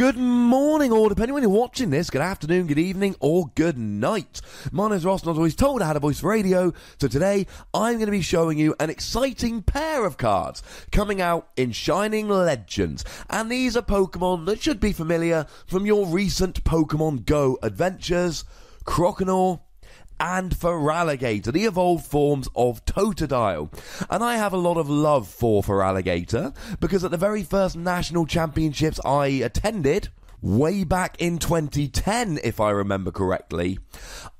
Good morning, or depending when you're watching this, good afternoon, good evening, or good night. My name's Ross, and I was always told I had a voice for radio, so today I'm going to be showing you an exciting pair of cards coming out in Shining Legends. And these are Pokemon that should be familiar from your recent Pokemon Go adventures, Croconaw and Feraligatr, the evolved forms of Totodile. And I have a lot of love for Feraligatr because at the very first national championships I attended, way back in 2010 if I remember correctly,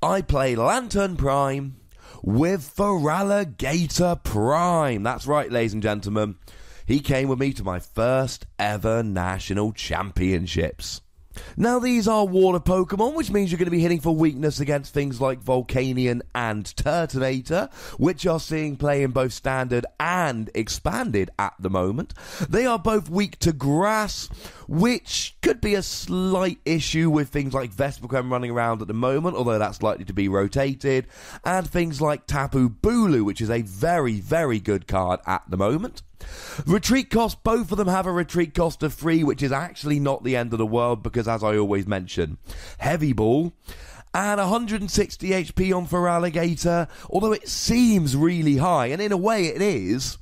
I played Lantern Prime with Feraligatr Prime. That's right, ladies and gentlemen, he came with me to my first ever national championships. Now, these are water Pokemon, which means you're going to be hitting for weakness against things like Volcanion and Turtonator, which are seeing play in both standard and expanded at the moment. They are both weak to grass, which could be a slight issue with things like Vespiquen running around at the moment, although that's likely to be rotated, and things like Tapu Bulu, which is a very, very good card at the moment. Retreat cost, both of them have a retreat cost of 3, which is actually not the end of the world because, as I always mention, Heavy Ball and 160 HP on Feraligatr, although it seems really high, and in a way it is.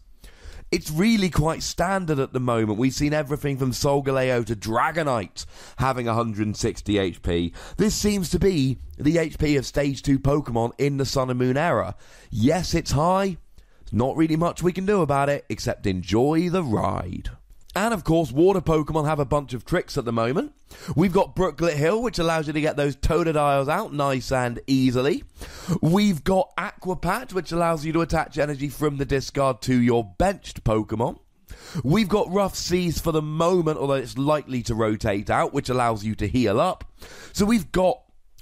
It's really quite standard at the moment. We've seen everything from Solgaleo to Dragonite having 160 HP. This seems to be the HP of Stage 2 Pokemon in the Sun and Moon era. Yes, it's high. Not really much we can do about it, except enjoy the ride. And of course, water Pokemon have a bunch of tricks at the moment. We've got Brooklet Hill, which allows you to get those Totodiles out nice and easily. We've got Aqua Patch, which allows you to attach energy from the discard to your benched Pokemon. We've got Rough Seas for the moment, although it's likely to rotate out, which allows you to heal up. So we've got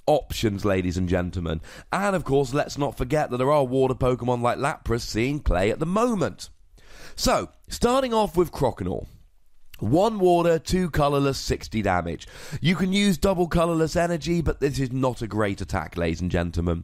options, ladies and gentlemen. And of course, let's not forget that there are water Pokemon like Lapras seeing play at the moment. So, starting off with Croconaw. 1 water, 2 colourless, 60 damage. You can use double colourless energy, but this is not a great attack, ladies and gentlemen.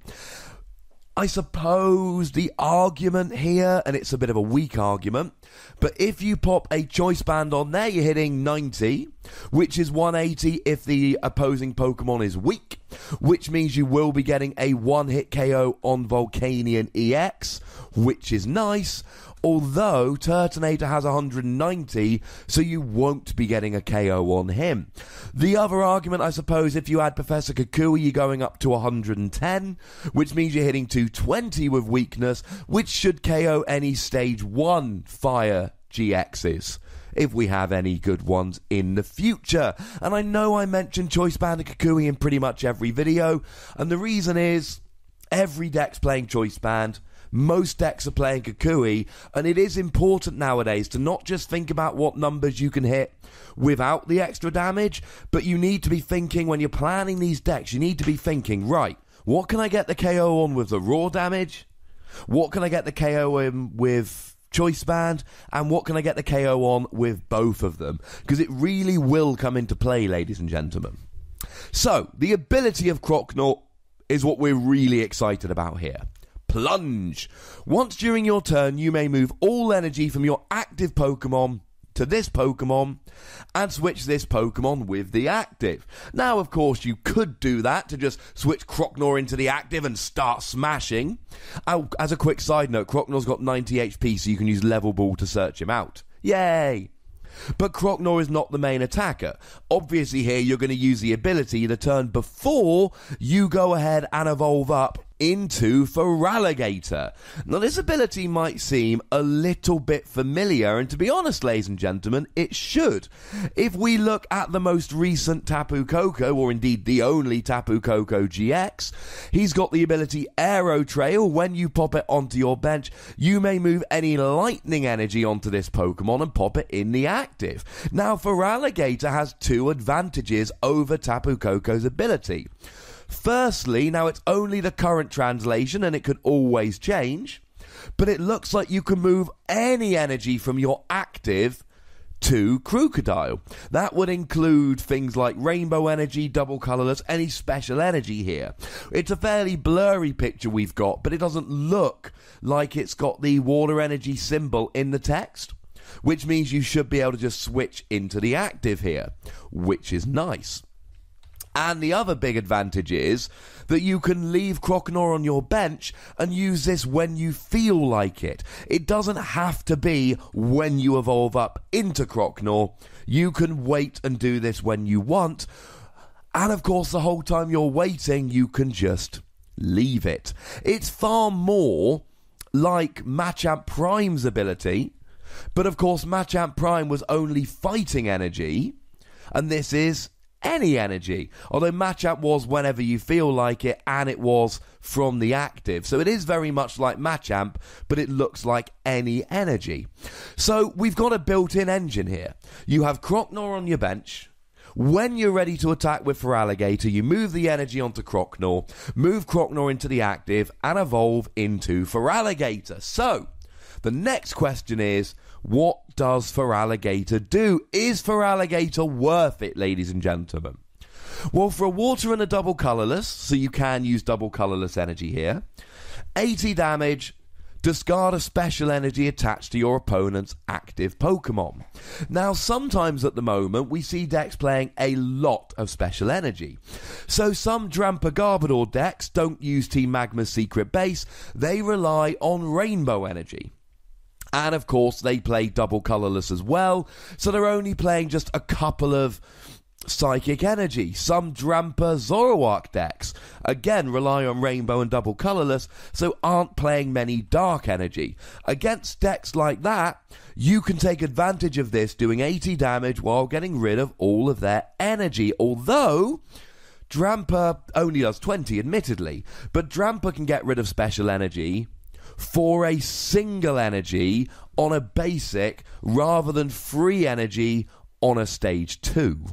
I suppose the argument here, and it's a bit of a weak argument, but if you pop a Choice Band on there, you're hitting 90, which is 180 if the opposing Pokemon is weak, which means you will be getting a one-hit KO on Volcanion EX, which is nice, although Turtonator has 190, so you won't be getting a KO on him. The other argument, I suppose, if you add Professor Kukui, you're going up to 110, which means you're hitting 220 with weakness, which should KO any Stage 1 Fire GXs, if we have any good ones in the future. And I know I mentioned Choice Band and Kukui in pretty much every video, and the reason is every deck's playing Choice Band. Most decks are playing Kukui, and it is important nowadays to not just think about what numbers you can hit without the extra damage, but you need to be thinking, when you're planning these decks, you need to be thinking, right, what can I get the KO on with the raw damage? What can I get the KO in with Choice Band? And what can I get the KO on with both of them? Because it really will come into play, ladies and gentlemen. So, the ability of Croconaw is what we're really excited about here. Plunge. Once during your turn, you may move all energy from your active Pokemon to this Pokemon and switch this Pokemon with the active. Now, of course, you could do that to just switch Croconaw into the active and start smashing. As a quick side note, Croconaw's got 90 HP, so you can use Level Ball to search him out. Yay! But Croconaw is not the main attacker. Obviously here you're going to use the ability the turn before you go ahead and evolve up into Feraligatr. Now, this ability might seem a little bit familiar, and to be honest, ladies and gentlemen, it should. If we look at the most recent Tapu Koko, or indeed the only Tapu Koko GX, he's got the ability Aero Trail. When you pop it onto your bench, you may move any lightning energy onto this Pokemon and pop it in the active. Now, Feraligatr has 2 advantages over Tapu Koko's ability. Firstly, now it's only the current translation and it could always change, but it looks like you can move any energy from your active to Crocodile. That would include things like rainbow energy, double colourless, any special energy here. It's a fairly blurry picture we've got, but it doesn't look like it's got the water energy symbol in the text. which means you should be able to just switch into the active here, which is nice. And the other big advantage is that you can leave Croconaw on your bench and use this when you feel like it. It doesn't have to be when you evolve up into Croconaw. You can wait and do this when you want. And of course, the whole time you're waiting, you can just leave it. It's far more like Machamp Prime's ability. But of course, Machamp Prime was only fighting energy. And this is any energy, although Machamp was whenever you feel like it, and it was from the active. So it is very much like Machamp, but it looks like any energy. So we've got a built-in engine here. You have Croconaw on your bench. When you're ready to attack with Feraligatr, you move the energy onto Croconaw, move Croconaw into the active, and evolve into Feraligatr. So the next question is, what does Feraligatr do? Is Feraligatr worth it, ladies and gentlemen? Well, for a water and a double colourless, so you can use double colourless energy here, 80 damage, discard a special energy attached to your opponent's active Pokemon. Now, sometimes at the moment, we see decks playing a lot of special energy. So some Drampa Garbodor decks don't use Team Magma's secret base, they rely on rainbow energy. And of course, they play double colourless as well, so they're only playing just a couple of psychic energy. Some Drampa Zoroark decks, again, rely on rainbow and double colourless, so aren't playing many dark energy. Against decks like that, you can take advantage of this, doing 80 damage while getting rid of all of their energy. Although Drampa only does 20, admittedly, but Drampa can get rid of special energy for a single energy on a basic rather than free energy on a stage 2.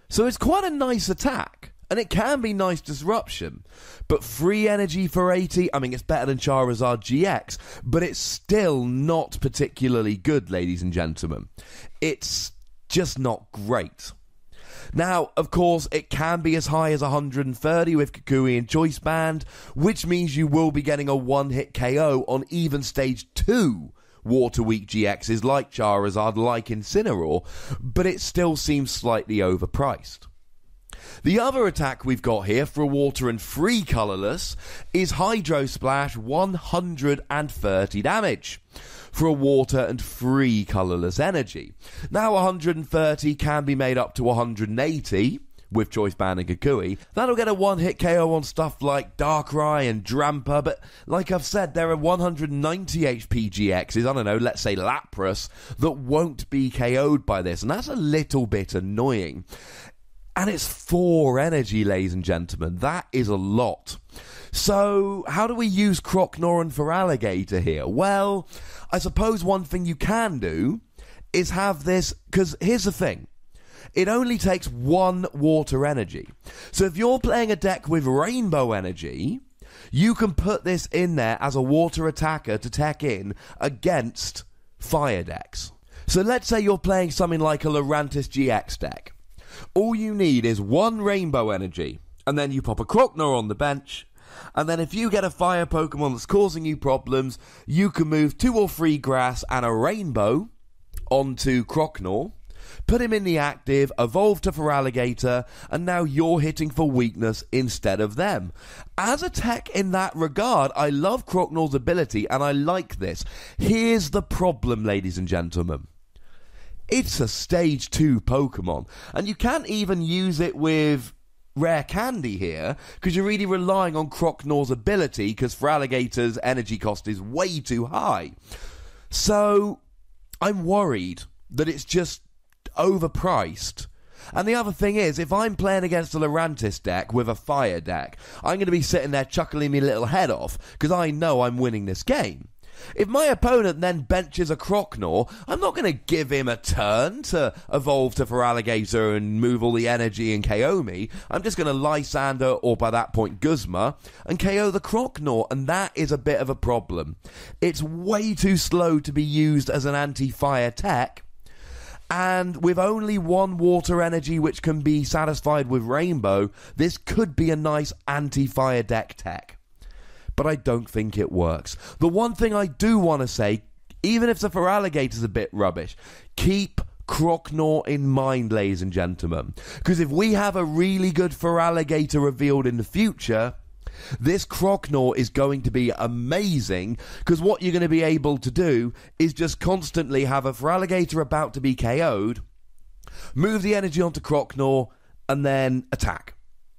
So it's quite a nice attack, and it can be nice disruption. But free energy for 80, I mean, it's better than Charizard GX, but it's still not particularly good, ladies and gentlemen. It's just not great. Now, of course, it can be as high as 130 with Kukui and Choice Band, which means you will be getting a one-hit KO on even Stage 2 Water Weak GXs like Charizard, like Incineroar, but it still seems slightly overpriced. The other attack we've got here for water and free colourless is Hydro Splash, 130 damage. For a water and free colourless energy. Now 130 can be made up to 180 with Choice Band and Kukui. That'll get a one-hit KO on stuff like Darkrai and Drampa, but like I've said, there are 190 HP GXs, I don't know, let's say Lapras, that won't be KO'd by this, and that's a little bit annoying. And it's 4 energy, ladies and gentlemen. That is a lot. So, how do we use Croconaw and Feraligatr here? Well, I suppose one thing you can do is have this, because here's the thing. It only takes 1 water energy. So if you're playing a deck with rainbow energy, you can put this in there as a water attacker to tech in against fire decks. So let's say you're playing something like a Lurantis GX deck. All you need is 1 rainbow energy, and then you pop a Croconaw on the bench. And then if you get a fire Pokemon that's causing you problems, you can move 2 or 3 grass and a rainbow onto Croconaw, put him in the active, evolve to Feraligatr, and now you're hitting for weakness instead of them. As a tech in that regard, I love Croconaw's ability, and I like this. Here's the problem, ladies and gentlemen. It's a stage 2 Pokemon, and you can't even use it with rare candy here, because you're really relying on Croconaw's ability, because Feraligatr's energy cost is way too high. So, I'm worried that it's just overpriced. And the other thing is, if I'm playing against a Lurantis deck with a fire deck, I'm going to be sitting there chuckling my little head off, because I know I'm winning this game. If my opponent then benches a Croconaw, I'm not going to give him a turn to evolve to Feraligatr and move all the energy and KO me. I'm just going to Lysander, or by that point Guzma, and KO the Croconaw, and that is a bit of a problem. It's way too slow to be used as an anti-fire tech, and with only 1 water energy which can be satisfied with Rainbow, this could be a nice anti-fire deck tech. But I don't think it works. The one thing I do want to say even if the Feraligatr's a bit rubbish, keep Croconaw in mind, ladies and gentlemen. Because if we have a really good Feraligatr revealed in the future, this Croconaw is going to be amazing, because what you're going to be able to do is just constantly have a Feraligatr about to be KO'd, move the energy onto Croconaw, and then attack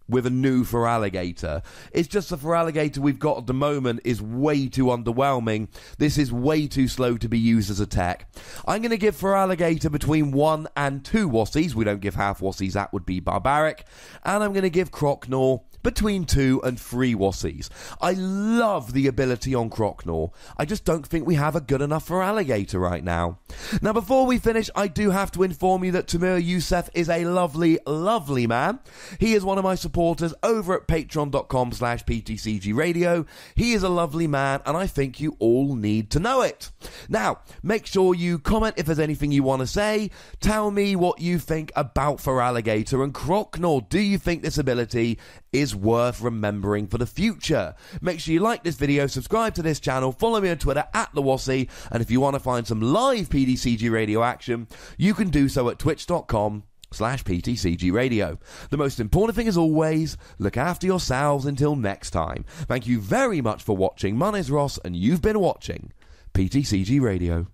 with a new Feraligatr. It's just the Feraligatr we've got at the moment is way too underwhelming. This is way too slow to be used as a tech. I'm going to give Feraligatr between 1 and 2 Wassies. We don't give half Wassies, that would be barbaric. And I'm going to give Croconaw between 2 and 3 Wassies. I love the ability on Croconaw. I just don't think we have a good enough Feraligatr right now. Now, before we finish, I do have to inform you that Tamir Youssef is a lovely, lovely man. He is one of my supporters over at patreon.com/PTCGRadio. He is a lovely man, and I think you all need to know it. Now, make sure you comment if there's anything you want to say. Tell me what you think about Feraligatr and Croconaw. Do you think this ability is worth remembering for the future? Make sure you like this video, subscribe to this channel, follow me on Twitter @TheWassie, and if you want to find some live PTCG radio action, you can do so at twitch.com/PTCGRadio. The most important thing, as always, look after yourselves until next time. Thank you very much for watching. My name's Ross, and you've been watching PTCG Radio.